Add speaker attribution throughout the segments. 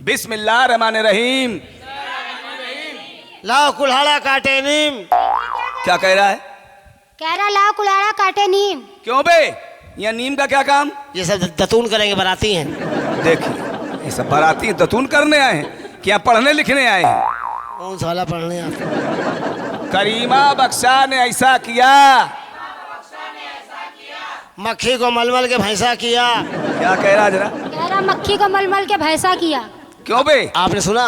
Speaker 1: बिस्मिल्लाहिर्रहमानिर्रहीम।
Speaker 2: लाओ कुल्हाड़ा काटे नीम।
Speaker 1: क्या कह रहा है?
Speaker 3: कह रहा लाओ कुल्हाड़ा काटे नीम।
Speaker 1: क्यों बे, यहाँ नीम का क्या काम?
Speaker 2: ये सब दतून करेंगे, बाराती हैं।
Speaker 1: देखिए ये सब बाराती दतून करने आए हैं कि यहाँ पढ़ने लिखने आए हैं?
Speaker 2: कौन साला पढ़ने आता?
Speaker 1: करीमा बख्शा ने ऐसा किया,
Speaker 2: मक्खी को मलमल के भैंसा किया।
Speaker 1: क्या कह रहा जरा?
Speaker 3: कह रहा मक्खी को मलमल के भैंसा किया।
Speaker 1: क्यों बे?
Speaker 2: आपने सुना?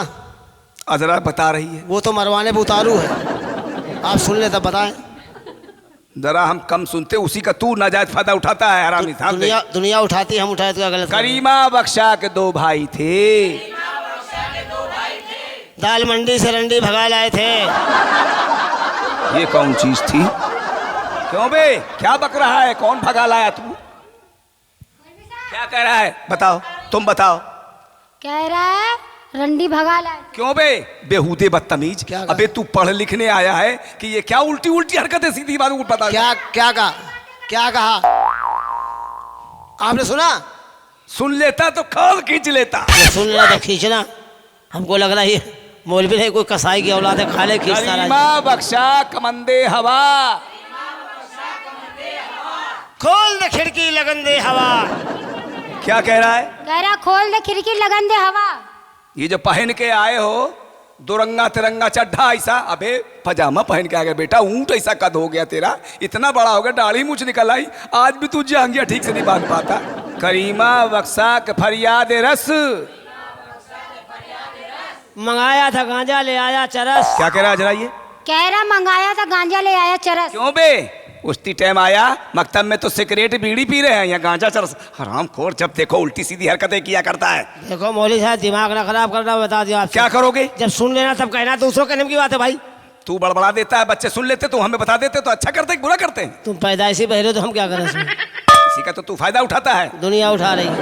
Speaker 1: अजरा बता रही है।
Speaker 2: वो तो मरवाने पे उतारू है, आप सुन ले तब बताएं।
Speaker 1: जरा हम कम सुनते, उसी का तू नाजायज फायदा उठाता है हरामी साहब।
Speaker 2: दुनिया उठाती, हम उठाए तो क्या गलत?
Speaker 1: करीमा बख्शा के दो भाई थे,
Speaker 2: दाल मंडी से रंडी भगा लाए थे।
Speaker 1: ये कौन चीज थी? क्यों बे, क्या बक रहा है? कौन भगा लाया तू? क्या कह रहा है? बताओ, तुम बताओ।
Speaker 3: कह रहा है रंडी भगा लाए।
Speaker 1: क्यों बे बेहूदे बदतमीज? अबे तू पढ़ लिखने आया है कि ये क्या उल्टी उल्टी हरकतें सीधी बात पता?
Speaker 2: क्या कहा आपने? सुना?
Speaker 1: सुन लेता तो खाल खींच लेता।
Speaker 2: सुन लेना तो खींचना। हमको लग रहा है मौलवी नहीं, कोई कसाई की औलाद है, खाले खींचता रहा।
Speaker 1: करीमा बख्शा कमंदे हवा,
Speaker 2: खोल दे खिड़की लगन दे हवा।
Speaker 1: क्या कह रहा है?
Speaker 3: कह रहा खोल दे खिड़की लगन दे हवा।
Speaker 1: ये जो पहन के आए हो दुरंगा तिरंगा चड्ढा ऐसा, अबे पजामा पहन के आ गया बेटा, ऊंट ऐसा कद हो गया तेरा, इतना बड़ा हो गया, दाढ़ी मूछ निकल आई, आज भी तू जांघिया ठीक से नहीं बांध पाता। करीमा बख्शा के फरियाद रस,
Speaker 2: मंगाया था गांजा ले आया चरस।
Speaker 1: क्या कह रहा है जरा ये?
Speaker 3: कह रहा मंगाया था गांजा ले आया चरस।
Speaker 1: क्यों बे, उसी टाइम आया मकतब में तो सिगरेट बीड़ी पी रहे हैं, यहाँ गांजा चरस। हराम खोर, जब देखो उल्टी सीधी हरकतें किया करता है।
Speaker 2: देखो मौलवी साहब दिमाग ना खराब करना, बता दिया आपसे।
Speaker 1: क्या करोगे?
Speaker 2: जब सुन लेना तब कहना, दूसरों कहने की बात है भाई।
Speaker 1: तू बड़बड़ा देता है, बच्चे सुन लेते तो हमें बता देते तो अच्छा करते बुरा करते हैं?
Speaker 2: तुम पैदाइशी बहरे तो हम क्या करें इसमें?
Speaker 1: इसी का तो तू फायदा उठाता है।
Speaker 2: दुनिया उठा रही है।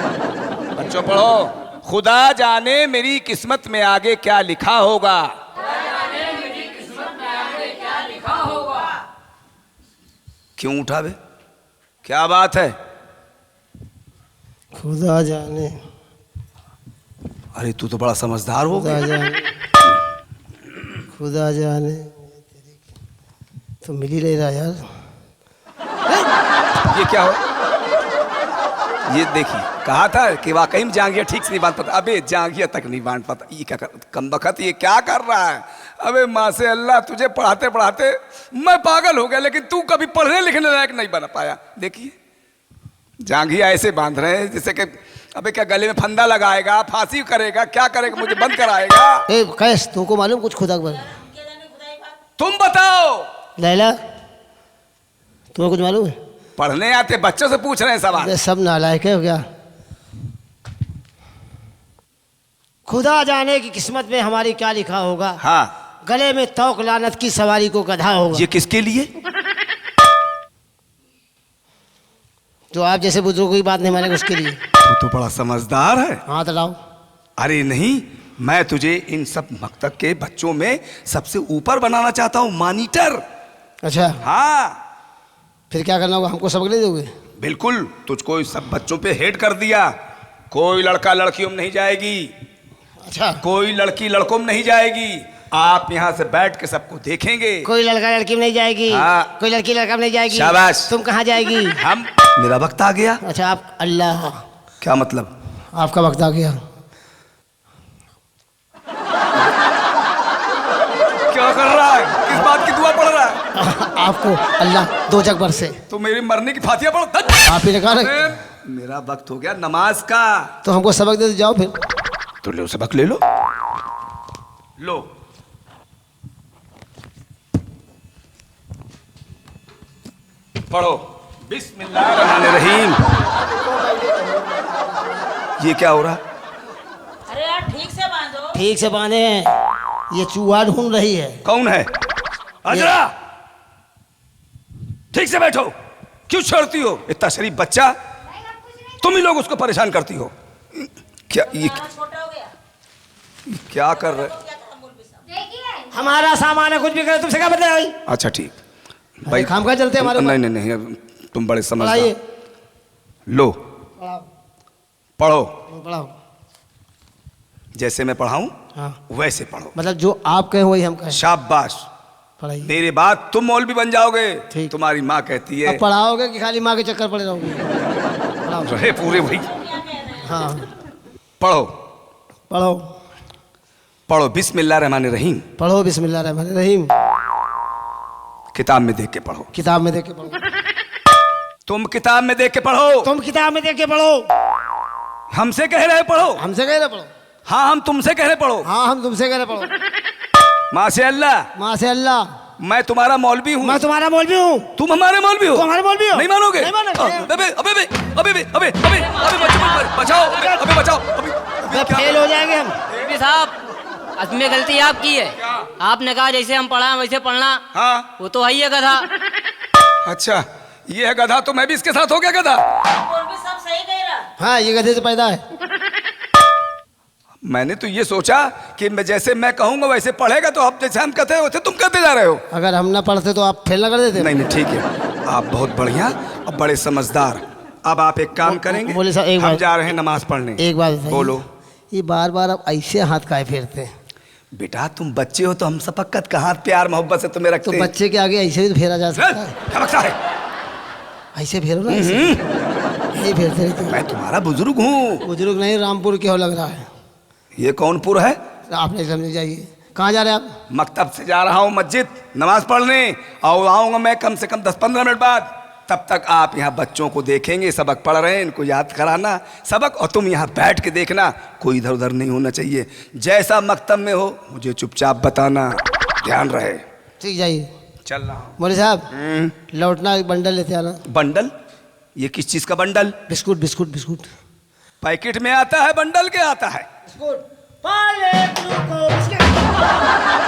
Speaker 1: बच्चों पढ़ो। खुदा जाने मेरी किस्मत में आगे क्या लिखा होगा। क्यों उठा बे, क्या बात है?
Speaker 2: खुदा जाने।
Speaker 1: अरे तू तो बड़ा समझदार हो
Speaker 2: खुदा
Speaker 1: गया।
Speaker 2: जाने, खुदा जाने। तो मिल ही नहीं रहा यार।
Speaker 1: ये क्या हो? ये देखिए, कहा था कि वाकई में जांघिया ठीक से नहीं बांध पाता। अबे जांघिया तक नहीं बांध पाता, ये क्या कर, कम बखत ये क्या कर रहा है? अबे माँ से अल्लाह, तुझे पढ़ाते पढ़ाते मैं पागल हो गया, लेकिन तू कभी पढ़ने लिखने लायक नहीं बना पाया। देखिए जांघिया ऐसे बांध रहे हैं जैसे कि अबे क्या गले में फंदा लगाएगा, फांसी करेगा, क्या करेगा, मुझे बंद कराएगा।
Speaker 2: ए कैस, तुमको मालूम कुछ खुदा के?
Speaker 1: तुम बताओ
Speaker 2: लैला, तुम्हें कुछ मालूम है?
Speaker 1: पढ़ने आते बच्चों से पूछ रहे हैं सवाल।
Speaker 2: सब नालायक है क्या? खुदा जाने की किस्मत में हमारी क्या लिखा होगा।
Speaker 1: हाँ,
Speaker 2: गले में तौक लानत की सवारी को गधा होगा।
Speaker 1: ये किसके लिए?
Speaker 2: जो आप जैसे बुजुर्गों की बात नहीं मानेंगे उसके लिए।
Speaker 1: तू तो बड़ा समझदार है।
Speaker 2: हाँ तो लाओ।
Speaker 1: अरे नहीं, मैं तुझे इन सब मकतब के बच्चों में सबसे ऊपर बनाना चाहता हूँ, मॉनिटर।
Speaker 2: अच्छा,
Speaker 1: हाँ
Speaker 2: फिर क्या करना होगा? हमको सबक नहीं दोगे?
Speaker 1: बिल्कुल, तुझको इस सब बच्चों पे हेड कर दिया। कोई लड़का लड़कियों में नहीं जाएगी,
Speaker 2: अच्छा,
Speaker 1: कोई लड़की लड़कों में नहीं जाएगी। आप यहाँ से बैठ के सबको देखेंगे।
Speaker 2: कोई लड़का लड़की में नहीं जाएगी।
Speaker 1: हाँ।
Speaker 2: कोई लड़की लड़का में नहीं जाएगी।
Speaker 1: शाबाश।
Speaker 2: तुम कहाँ जाएगी?
Speaker 1: हम, मेरा वक्त आ गया।
Speaker 2: अच्छा, आप अल्लाह।
Speaker 1: क्या मतलब?
Speaker 2: आपका वक्त आ गया।
Speaker 1: क्या कर रहा है? किस बात की दुआ पढ़ रहा है?
Speaker 2: आपको अल्लाह दो जग से।
Speaker 1: तो मेरी मरने की फातिया पढ़।
Speaker 2: आप ही ने कहा ना।
Speaker 1: मेरा वक्त हो गया नमाज का।
Speaker 2: तो हमको सबक दे जाओ फिर।
Speaker 1: तो लो, सबक ले लो। लो, पढ़ो बिस्मिल्लाहिर्रहमानिर्रहीम। ये क्या हो रहा?
Speaker 4: अरे यार ठीक से बांधो।
Speaker 2: ठीक से बांधे हैं, ये चूहा ढूंढ रही है।
Speaker 1: कौन है? अजरा, ठीक से बैठो। क्यों छोड़ती हो? इतना शरीफ बच्चा, तुम ही लोग उसको परेशान करती हो। क्या ये
Speaker 4: छोटा हो गया।
Speaker 1: क्या कर रहे?
Speaker 2: हमारा सामान है, कुछ भी करे तुमसे क्या बदले भाई?
Speaker 1: अच्छा ठीक भाई,
Speaker 2: खाम खा चलते हमारे।
Speaker 1: नहीं नहीं नहीं, तुम बड़े समझदार।
Speaker 2: पढ़ाइए।
Speaker 1: लो पढ़ो।
Speaker 2: पढ़ाओ।
Speaker 1: जैसे मैं पढ़ाऊं
Speaker 2: हाँ
Speaker 1: वैसे पढ़ो।
Speaker 2: मतलब जो आप कहें वही हम कहें।
Speaker 1: शाबाश।
Speaker 2: पढ़ाइए।
Speaker 1: मेरे बाद तुम मौलवी बन जाओगे।
Speaker 2: ठीक।
Speaker 1: तुम्हारी माँ कहती है
Speaker 2: अब पढ़ाओगे कि खाली माँ के चक्कर पड़े रहोगे? पढ़ाओ।
Speaker 1: रहे पूरे वही।
Speaker 2: हाँ
Speaker 1: पढ़ो
Speaker 2: पढ़ो
Speaker 1: पढ़ो। बिस्मिल्लाहिर्रहमानिर्रहीम।
Speaker 2: पढ़ो बिस्मिल्लाहिर्रहमानिर्रहीम।
Speaker 1: किताब में देख के पढ़ो।
Speaker 2: किताब में देख के पढ़ो।
Speaker 1: तुम किताब में देख के पढ़ो।
Speaker 2: तुम किताब में देख के पढ़ो।
Speaker 1: हमसे कह रहे पढ़ो।
Speaker 2: हमसे कह रहे पढ़ो।
Speaker 1: हाँ हम तुमसे कह रहे पढ़ो।
Speaker 2: हाँ हम तुमसे कह रहे पढ़ो।
Speaker 1: माँ से अल्लाह।
Speaker 2: माँ से अल्लाह।
Speaker 1: मैं तुम्हारा मौलवी हूँ।
Speaker 2: मैं तुम्हारा मौलवी हूँ।
Speaker 1: तुम हमारे मौलवी हो।
Speaker 2: तुम हमारे मौलवी हो।
Speaker 1: नहीं मानोगे?
Speaker 2: नहीं मानोगे।
Speaker 1: अबे अबे अबे अबे अबे अबे अबे बचाओ अबे बचाओ अबे
Speaker 2: फेल हो जाएंगे हम।
Speaker 5: मौलवी साहब, असली गलती आपकी है। आपने कहा जैसे हम पढ़ा वैसे पढ़ना।
Speaker 1: हाँ
Speaker 5: वो तो है ही है गधा।
Speaker 1: अच्छा ये है गधा, तो मैं भी इसके साथ हो गया गधा।
Speaker 4: मौलवी साहब सही कह रहा।
Speaker 2: हाँ ये गधे से पैदा है।
Speaker 1: मैंने तो ये सोचा कि मैं जैसे मैं कहूंगा वैसे पढ़ेगा, तो आप जैसे हम कहते हैं वैसे तुम कहते जा रहे हो।
Speaker 2: अगर हम ना पढ़ते तो आप फेल ना कर देते।
Speaker 1: नहीं नहीं ठीक है, आप बहुत बढ़िया और बड़े समझदार। अब आप एक काम करेंगे,
Speaker 2: बोले साहब, एक
Speaker 1: हम
Speaker 2: बात-
Speaker 1: जा रहे हैं नमाज पढ़ने।
Speaker 2: एक बात बताइए,
Speaker 1: बोलो।
Speaker 2: ये बार बार आप ऐसे हाथ काहे फेरते हैं?
Speaker 1: बेटा तुम बच्चे हो तो हम सबक कहाँ प्यार मोहब्बत से तुम्हें
Speaker 2: तो
Speaker 1: रखते हैं।
Speaker 2: बच्चे के आगे ऐसे भी तो फेरा जा सकता है।
Speaker 1: क्या बकता है?
Speaker 2: ऐसे फेरो ना, ऐसे यही फेरते रहते हैं।
Speaker 1: मैं तुम्हारा बुजुर्ग हूँ।
Speaker 2: बुजुर्ग नहीं, रामपुर के हो लग रहा है।
Speaker 1: ये कौन पुर है?
Speaker 2: आप नहीं समझ जाइए। कहाँ जा रहे हैं आप?
Speaker 1: मकतब से जा रहा हूँ मस्जिद नमाज पढ़ने, और आऊँगा मैं कम से कम 10-15 मिनट बाद। तब तक आप यहाँ बच्चों को देखेंगे, सबक पढ़ रहे हैं, इनको याद कराना सबक, और तुम यहाँ बैठ के देखना, कोई इधर उधर नहीं होना चाहिए। जैसा मकतब में हो मुझे चुपचाप बताना, ध्यान रहे।
Speaker 2: ठीक, जाइए।
Speaker 1: चल रहा हूँ।
Speaker 2: बोले साहब लौटना, एक बंडल लेते आना।
Speaker 1: बंडल? ये किस चीज़ का bundle?
Speaker 2: Biscuit biscuit biscuit.
Speaker 1: Packet में आता है बंडल के आता है?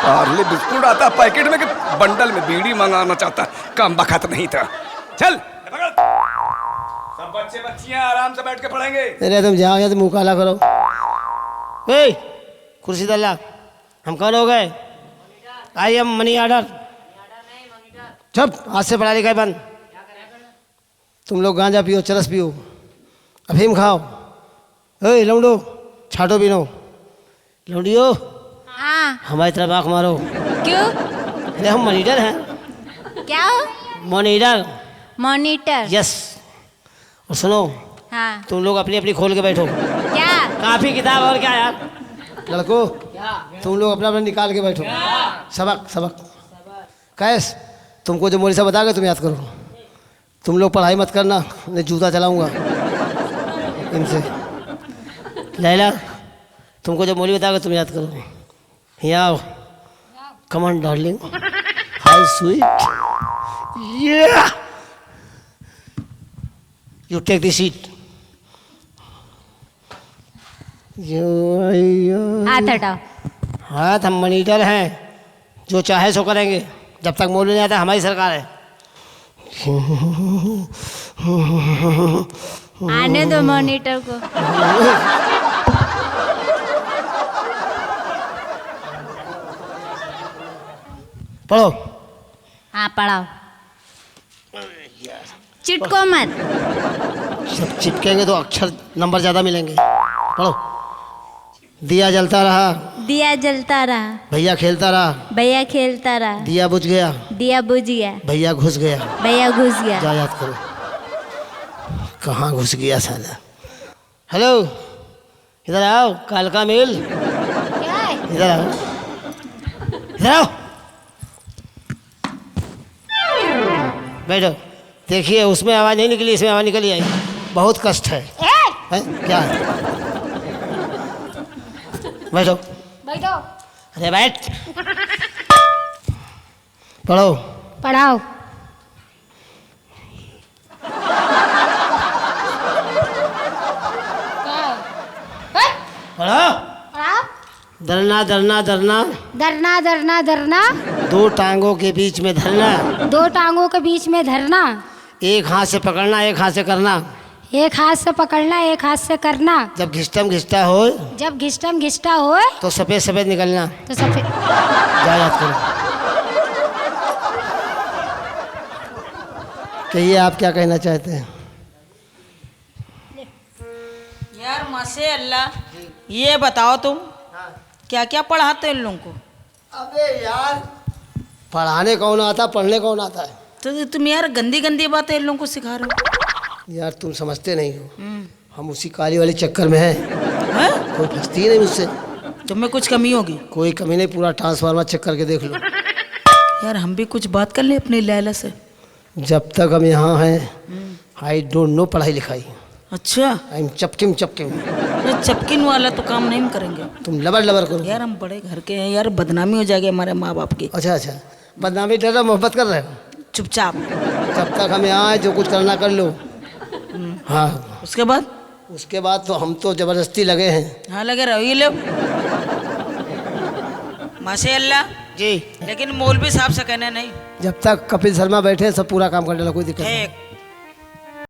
Speaker 1: पार्ले बिस्कुट आता है पैकेट में, कि बंडल में? बीड़ी मंगाना चाहता, कम बखत नहीं था। चल सब बच्चे बच्चियां आराम से बैठ के पढ़ेंगे।
Speaker 2: अरे तुम जाओ या तो मुँह काला करो। ए कुर्सी दल्ला, हम कौन हो गए? I am money order. चुप, आज से पढ़ाई लिखाई बंद। तुम लोग गांजा पियो, चरस पियो, अफीम खाओ। ए लौंडो, छाटो पीनो। लौंडियो
Speaker 3: हाँ
Speaker 2: हमारी तरफ आँख मारो।
Speaker 3: क्यों?
Speaker 2: अरे हम मॉनिटर हैं।
Speaker 3: क्या हो?
Speaker 2: मॉनिटर।
Speaker 3: मॉनिटर।
Speaker 2: यस। और सुनो,
Speaker 3: हाँ
Speaker 2: तुम लोग अपनी अपनी खोल के बैठो।
Speaker 3: क्या?
Speaker 2: काफी किताब और क्या यार। लड़को तुम लोग अपना अपना निकाल के बैठो। सबक सबक। कैस तुमको जो मौलवी साहब बता गए तुम याद करो। तुम लोग पढ़ाई मत करना, मैं जूता चलाऊंगा इनसे। लैला तुमको जो मौलवी बता गए तुम याद करो। यहाँ आओ। Come on darling, how sweet. You take the seat.
Speaker 3: हाथ हटाओ।
Speaker 2: हाँ हम मॉनिटर हैं, जो चाहे सो करेंगे। जब तक मौलवी नहीं आता हमारी सरकार है।
Speaker 3: आने दो मॉनिटर को।
Speaker 2: पढ़ो।
Speaker 3: हाँ पढ़ाओ, चिटको मत।
Speaker 2: सब चिपकेंगे तो अक्षर नंबर ज़्यादा मिलेंगे। पढ़ो। दिया जलता रहा,
Speaker 3: दिया जलता रहा,
Speaker 2: भैया खेलता रहा,
Speaker 3: भैया खेलता रहा,
Speaker 2: दिया बुझ गया,
Speaker 3: दिया बुझ गया,
Speaker 2: भैया घुस गया।
Speaker 3: भैया घुस गया।
Speaker 2: जा याद करो, कहाँ घुस गया साला। हेलो इधर आओ, कालका मेल
Speaker 3: क्या है?
Speaker 2: इधर आओ, इधर आओ। बैठो। देखिए उसमें आवाज़ नहीं निकली, इसमें आवाज़ निकली आई। बहुत कष्ट है। हैं? क्या है? बैठो।
Speaker 3: बैठो।
Speaker 2: अरे बैठ। पढ़ो।
Speaker 3: पढ़ाओ।
Speaker 2: पढ़ो।
Speaker 3: पढ़ाओ।
Speaker 2: धरना धरना धरना,
Speaker 3: धरना धरना धरना,
Speaker 2: दो टांगों के बीच में धरना,
Speaker 3: दो टांगों के बीच में धरना,
Speaker 2: एक हाथ से पकड़ना एक हाथ से करना,
Speaker 3: एक हाथ से पकड़ना एक हाथ से करना,
Speaker 2: जब घिस्टम घिस्टा हो
Speaker 3: जब घिस्टम घिस्टा होए
Speaker 2: तो सफ़ेद सफ़ेद निकलना।
Speaker 3: तो सफेद।
Speaker 2: जा याद करो। कहिए आप क्या कहना चाहते हैं?
Speaker 4: यार माशे अल्लाह, ये बताओ तुम क्या क्या पढ़ाते हो इन लोगों को?
Speaker 2: अबे यार, पढ़ाने कौन आता, पढ़ने कौन आता है?
Speaker 4: तो तुम यार गंदी गंदी बातें इन लोगों को सिखा रहे हो।
Speaker 2: यार तुम समझते नहीं हो, हम उसी काली वाले चक्कर में हैं।
Speaker 4: हैं?
Speaker 2: कोई फंसती ही नहीं मुझसे।
Speaker 4: तुम्हें कुछ कमी होगी।
Speaker 2: कोई कमी नहीं, पूरा ट्रांसफार्मर चेक करके देख लो।
Speaker 4: यार हम भी कुछ बात कर ले अपनी लैला से।
Speaker 2: जब तक हम यहाँ हैं, आई डोंट नो पढ़ाई लिखाई।
Speaker 4: अच्छा,
Speaker 2: आई एम चपकिम चपकिम।
Speaker 4: ये चपकिन वाला तो काम नहीं करेंगे
Speaker 2: तुम लबर लबर करो।
Speaker 4: यार। हम बड़े घर के हैं यार, बदनामी हो जाएगी हमारे माँ बाप की।
Speaker 2: अच्छा अच्छा, बदनामी डर रहा, मोहब्बत कर रहे हो?
Speaker 4: चुपचाप।
Speaker 2: जब तक हम यहाँ आए, जो कुछ करना कर लो। हाँ,
Speaker 4: उसके बाद?
Speaker 2: उसके बाद तो हम तो जबरदस्ती लगे हैं।
Speaker 4: हाँ लगे रहो, ये लो। माशाअल्लाह
Speaker 5: जी।
Speaker 4: लेकिन मौलवी साहब से कहना नहीं।
Speaker 2: जब तक कपिल शर्मा बैठे हैं, सब पूरा काम करने लगा, कोई दिक्कत नहीं।
Speaker 4: ठीक।